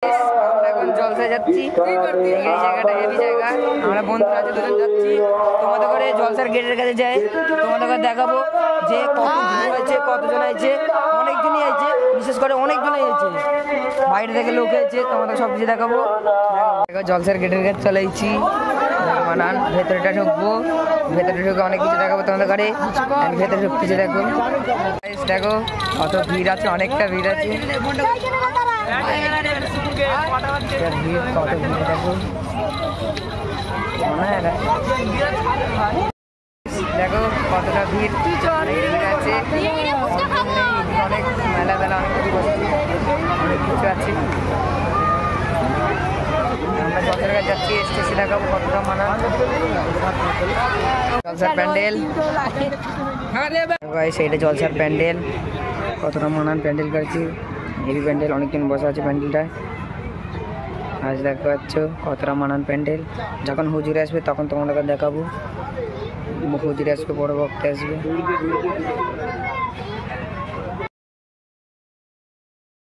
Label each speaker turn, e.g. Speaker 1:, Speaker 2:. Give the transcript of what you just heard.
Speaker 1: আমরা এখন জলসায় যাচ্ছি। এই জায়গাটা হেভি জায়গা। আমরা বন্ধুরা আছে দুজন যাচ্ছি। তোমাদের করে জলসার গেটের কাছে যাই, তোমাদের করে দেখাবো যে কত ভিড় হয়েছে, কতজন আছে। অনেকজনই আছে, বিশেষ করে অনেকজনই আছে, বাইরে থেকে লোক আছে। তোমাদের সব কিছু দেখাবো। জলসার গেটের কাছে চলে এসেছি। মানান ভেতরটা ঢুকবো, ভেতরে ঢুকে অনেক কিছু দেখাবো তোমাদের করে। ভেতরে ঢুকতে দেখো, দেখো কত ভিড় আছে, অনেকটা ভিড় আছে। দেখো কতটা ভিড় আছে, অনেক মেলা মেলা অনেক কিছু আছে। আমরা জলসার কাছে যাচ্ছি, স্টেশনে দেখাবো কতটা মানান জলসার প্যান্ডেল। সেইটা জলসার প্যান্ডেল, কতটা মানান প্যান্ডেল করেছি। হেভি প্যান্ডেল, অনেকজন বসে আছে প্যান্ডেলটায়। আজ দেখতে পাচ্ছ কতটা মানান প্যান্ডেল। যখন হুজুরে আসবে তখন তোমাদেরকে দেখাবো। হুজুরে আসবে, বড় বক্তা আসবে।